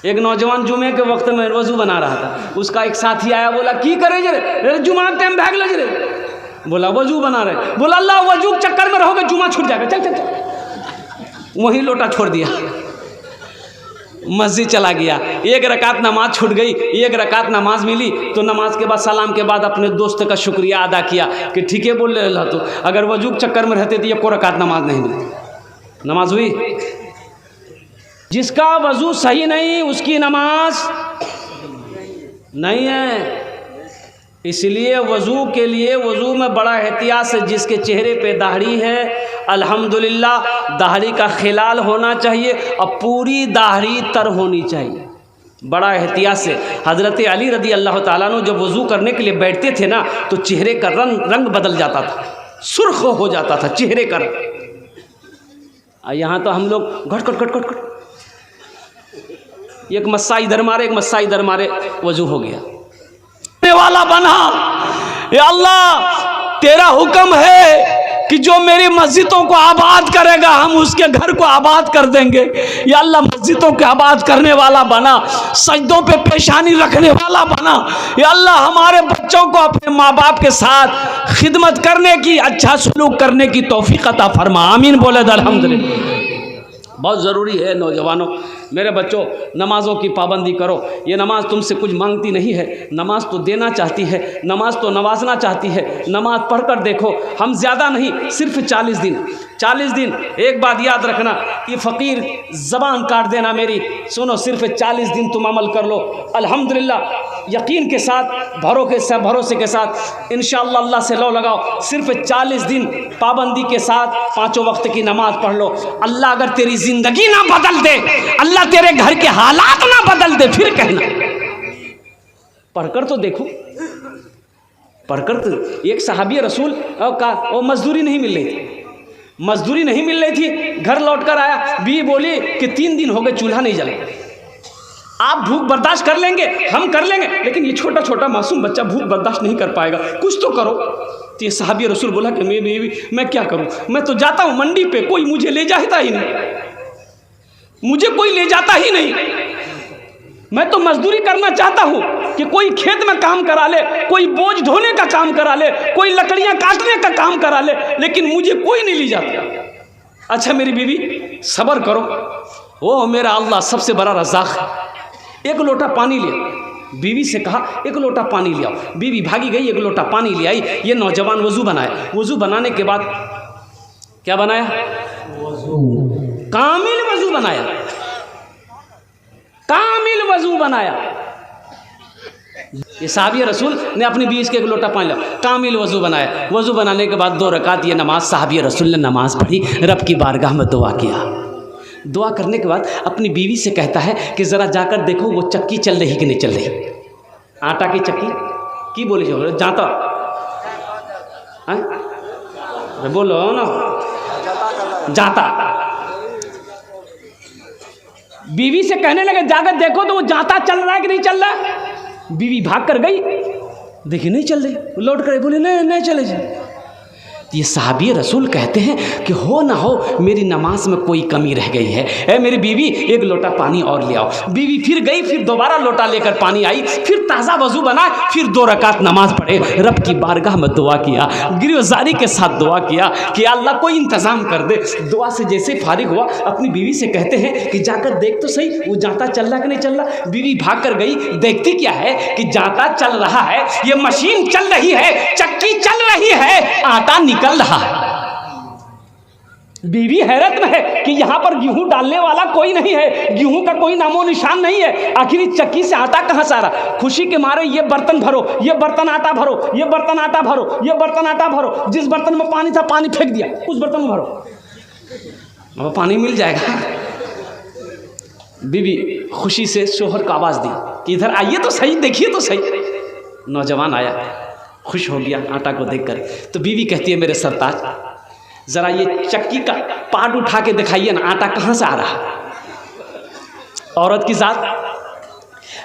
एक नौजवान जुमे के वक्त में वजू बना रहा था, उसका एक साथी आया, बोला की करे जरे जुमा के टाइम भाग लग रे। बोला वजू बना रहे। बोला अल्लाह वजू के चक्कर में रहोगे जुमा छूट जाएगा, चल चल चल। वहीं लोटा छोड़ दिया, मस्जिद चला गया। एक रकात नमाज छूट गई, एक रकात नमाज मिली तो नमाज के बाद सलाम के बाद अपने दोस्त का शुक्रिया अदा किया कि ठीक है बोल रहे तो, अगर वजू के चक्कर में रहते तो ये कोई रकात नमाज नहीं मिलती। नमाज हुई। जिसका वजू सही नहीं उसकी नमाज नहीं है। इसलिए वज़ू के लिए वज़ू में बड़ा एहतियात से, जिसके चेहरे पे दाढ़ी है अल्हम्दुलिल्लाह दाढ़ी का खिलाल होना चाहिए और पूरी दाढ़ी तर होनी चाहिए, बड़ा एहतियात से। हज़रत अली रदी अल्लाह ताला अन्हु जब वज़ू करने के लिए बैठते थे ना तो चेहरे का रंग बदल जाता था, सुर्ख हो जाता था चेहरे का रंग। यहाँ तो हम लोग घट घट घट घट, एक मस्सा इधर मारे एक मस्सा इधर मारे, वज़ू हो गया। वाला बना, या अल्लाह तेरा हुक्म है कि जो मेरी मस्जिदों को आबाद करेगा हम उसके घर को आबाद कर देंगे। या अल्लाह मस्जिदों को आबाद करने वाला बना, सजदों पे पेशानी रखने वाला बना। या अल्लाह हमारे बच्चों को अपने माँ बाप के साथ खिदमत करने की, अच्छा सलूक करने की तौफीक अता फरमा। आमीन बोले अल्हम्दुलिल्लाह। बहुत ज़रूरी है नौजवानों, मेरे बच्चों, नमाज़ों की पाबंदी करो। ये नमाज तुमसे कुछ मांगती नहीं है, नमाज तो देना चाहती है, नमाज तो नवाजना चाहती है। नमाज पढ़कर देखो, हम ज़्यादा नहीं, सिर्फ 40 दिन 40 दिन। एक बात याद रखना, ये फ़कीर ज़बान काट देना मेरी, सुनो, सिर्फ 40 दिन तुम अमल कर लो अल्हम्दुलिल्लाह, यकीन के साथ, भरोसे के साथ इंशाअल्लाह अल्लाह से लो लगाओ। सिर्फ 40 दिन पाबंदी के साथ 5 वक्त की नमाज पढ़ लो। अल्लाह अगर तेरी ज़िंदगी ना बदल दे, अल्लाह तेरे घर के हालात ना बदल दे, फिर कहना। पढ़कर तो देखो, पढ़कर तो। एक सहाबी रसूल का वो मजदूरी नहीं मिल रही थी, मजदूरी नहीं मिल रही थी, घर लौटकर आया, बीवी बोली कि 3 दिन हो गए चूल्हा नहीं जला। आप भूख बर्दाश्त कर लेंगे, हम कर लेंगे, लेकिन ये छोटा छोटा मासूम बच्चा भूख बर्दाश्त नहीं कर पाएगा, कुछ तो करो। तो ये सहाबी रसूल बोला कि मैं क्या करूं, मैं तो जाता हूं मंडी पे, कोई मुझे ले जाता ही नहीं, मुझे कोई ले जाता ही नहीं। मैं तो मजदूरी करना चाहता हूं कि कोई खेत में काम करा ले, कोई बोझ ढोने का काम करा ले, कोई लकड़ियां काटने का काम करा ले, लेकिन मुझे कोई नहीं ले जाता। अच्छा मेरी बीवी सब्र करो, ओ मेरा अल्लाह सबसे बड़ा रज़ाक़ है। एक लोटा पानी लिया, बीवी से कहा एक लोटा पानी ले आओ। बीवी भागी गई, एक लोटा पानी ले आई। ये नौजवान वज़ू बनाया। वज़ू बनाने के बाद क्या बनाया? कामिल वज़ू बनाया, कामिल वज़ू बनाया। ये साहबी रसूल ने अपनी बीवी के एक लोटा पानी लिया, कामिल वज़ू बनाया। वज़ू बनाने के बाद 2 रकात ये नमाज साहबी रसूल ने नमाज पढ़ी, रब की बारगाह में दुआ किया। दुआ करने के बाद अपनी बीवी से कहता है कि ज़रा जाकर देखो वो चक्की चल रही कि नहीं चल रही, आटा की चक्की की बोली जाता है, बोलो ना जाता। बीवी से कहने लगे जाकर देखो तो वो जाता चल रहा है कि नहीं चल रहा। बीवी भाग कर गई, देखी नहीं चल रही, लौट कर बोले नहीं चले जी। ये साहबी रसूल कहते हैं कि हो ना हो मेरी नमाज में कोई कमी रह गई है, ए मेरी बीवी एक लोटा पानी और ले आओ। बीवी फिर गई, फिर दोबारा लोटा लेकर पानी आई, फिर ताज़ा वज़ू बना, फिर 2 रकात नमाज पढ़े, रब की बारगाह में दुआ किया, गिरफ्तारी के साथ दुआ किया कि अल्लाह कोई इंतज़ाम कर दे। दुआ से जैसे फारिग हुआ अपनी बीवी से कहते हैं कि जाकर देख तो सही वो जाता चल रहा कि नहीं चल रहा। बीवी भाग कर गई, देखती क्या है कि जाता चल रहा है, ये मशीन चल रही है, चक्की चल रही है, आटा निकल रहा है। बीवी हैरत में है कि यहाँ पर गेहूं डालने वाला कोई नहीं है, गेहूं का कोई नामो निशान नहीं है, आखिर इस चक्की से आटा कहाँ से आ रहा। खुशी के मारे ये बर्तन भरो, ये बर्तन आटा भरो, ये बर्तन आटा भरो, ये बर्तन आटा भरो। जिस बर्तन में पानी था पानी फेंक दिया, उस बर्तन में भरो, अब पानी मिल जाएगा। बीवी खुशी से शोहर को आवाज़ दी कि इधर आइए तो सही, देखिए तो सही। नौजवान आया, खुश हो गया आटा को देखकर। तो बीवी कहती है मेरे सरताज ज़रा ये चक्की का पार्ट उठा के दिखाइए ना, आटा कहाँ से आ रहा। औरत की ज़ात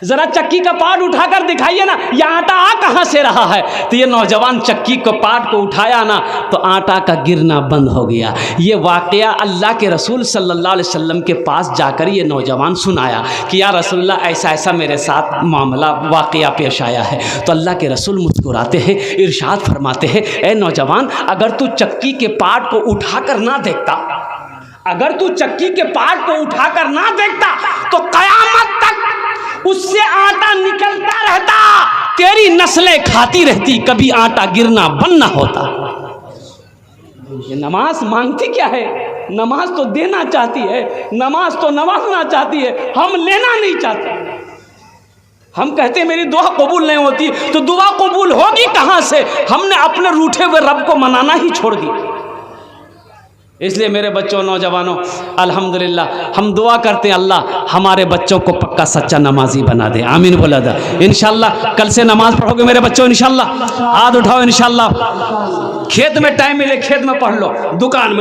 जरा चक्की का पार्ट उठाकर दिखाइए ना, ये आटा आ कहाँ से रहा है। तो ये नौजवान चक्की के पार्ट को उठाया ना तो आटा का गिरना बंद हो गया। ये वाकया अल्लाह के रसूल सल्लल्लाहु अलैहि वसल्लम के पास जाकर ये नौजवान सुनाया कि या रसूलल्लाह ऐसा ऐसा मेरे साथ मामला वाकया पेश आया है। तो अल्लाह के रसूल मुस्कुराते हैं, इरशाद फरमाते हैं, ए नौजवान, अगर तू चक्की के पार्ट को उठाकर ना देखता, अगर तू चक्की के पार्ट को उठाकर ना देखता तो कयामत तक उससे आटा निकलता रहता, तेरी नस्लें खाती रहती, कभी आटा गिरना बंद ना होता। ये नमाज मांगती क्या है? नमाज तो देना चाहती है, नमाज तो नवाजना चाहती है, हम लेना नहीं चाहते। हम कहते हैं मेरी दुआ कबूल नहीं होती, तो दुआ कबूल होगी कहां से? हमने अपने रूठे हुए रब को मनाना ही छोड़ दिया। इसलिए मेरे बच्चों, नौजवानों, अल्हम्दुलिल्लाह हम दुआ करते हैं अल्लाह हमारे बच्चों को पक्का सच्चा नमाजी बना दे। आमीन बोला था। इंशाल्लाह कल से नमाज पढ़ोगे मेरे बच्चों, इंशाल्लाह हाथ उठाओ। इंशाल्लाह खेत में टाइम मिले खेत में पढ़ लो, दुकान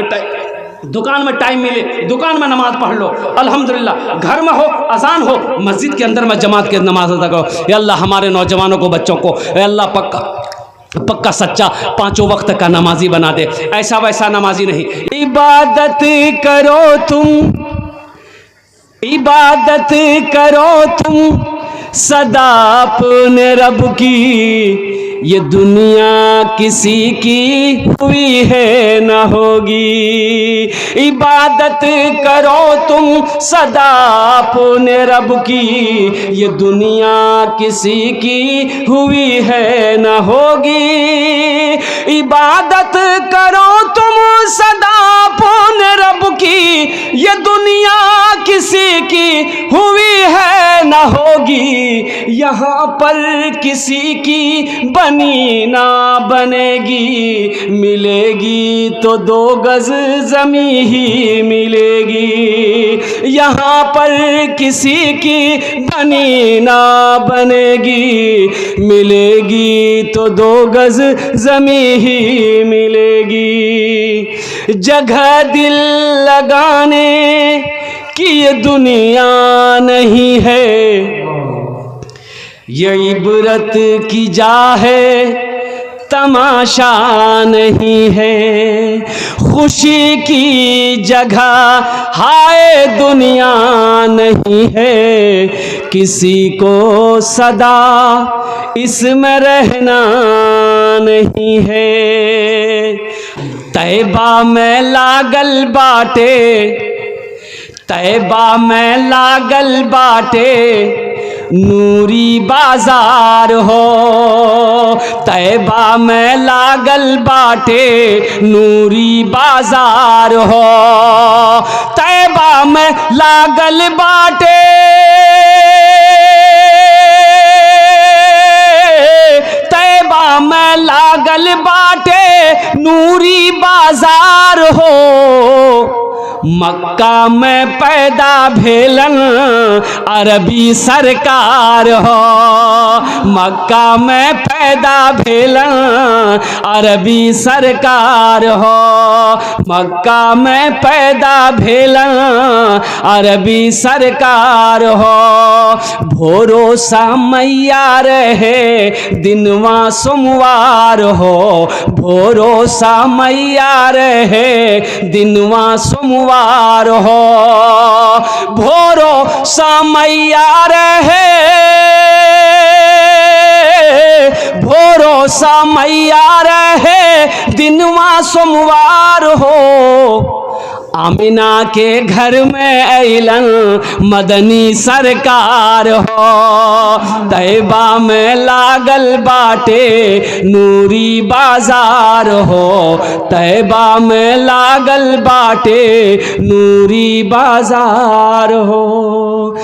में टाइम मिले दुकान में नमाज पढ़ लो। अल्हम्दुलिल्लाह घर में हो, अजान हो, मस्जिद के अंदर में जमात के नमाज अदा करो। या अल्लाह हमारे नौजवानों को, बच्चों को अल्लाह पक्का सच्चा 5 वक्त का नमाजी बना दे। ऐसा वैसा नमाजी नहीं। इबादत करो तुम, इबादत करो तुम सदा अपने रब की, ये दुनिया किसी की हुई है न होगी। इबादत करो तुम सदा अपने रब की, ये दुनिया किसी की हुई है न होगी। इबादत करो तुम सदा अपने रब की, ये दुनिया किसी की हुई है न होगी। यहाँ पर किसी की बनी ना बनेगी, मिलेगी तो 2 गज ज़मीं ही मिलेगी। यहाँ पर किसी की बनी ना बनेगी, मिलेगी तो 2 गज ज़मीं ही मिलेगी। जगह दिल लगाने कि ये दुनिया नहीं है, ये इबरत की जा है, तमाशा नहीं है। खुशी की जगह हाय दुनिया नहीं है, किसी को सदा इसमें रहना नहीं है। तैबा में लागल बाटे, तैबा में लागल बाटे, नूरी बाजार हो। तैबा में लागल बाटे, नूरी बाजार हो। तैबा में लागल बाटे, तैबा में लागल बाटे, नूरी बाजार हो। मक्का में पैदा भेलन अरबी सरकार हो। मक्का में पैदा भेलन अरबी सरकार हो। मक्का में पैदा भेलन अरबी सरकार हो। भरोसा मैया रहे दिनवा सोमवार हो। भरोसा मैया रहे दिनवा सोमवार हो। भरोसा मैया रहे, भरोसा मैया रहे दिनवा सोमवार हो। आमिना के घर में ऐलन मदनी सरकार हो। तैबा में लागल बाटे नूरी बाजार हो। तैबा में लागल बाटे नूरी बाजार हो।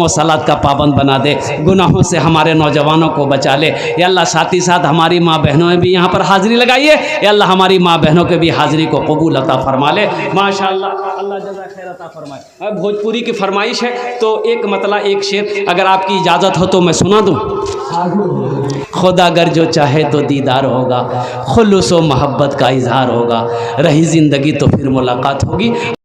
सलात का पाबंद बना दे, गुनाहों से हमारे नौजवानों को बचा ले। या अल्लाह साथ ही साथ हमारी माँ बहनों ने भी यहाँ पर हाज़िरी लगाई है। या अल्लाह हमारी माँ बहनों के भी हाज़िरी को कबूल अता फरमा ले। माशाअल्लाह, अल्लाह जज़ा खैर अता फरमाए। भोजपुरी की फरमाइश है तो एक मतलब एक शेर अगर आपकी इजाज़त हो तो मैं सुना दूँ। खुदा अगर जो चाहे तो दीदार होगा, खुलूस व मोहब्बत का इजहार होगा, रही ज़िंदगी तो फिर मुलाकात होगी।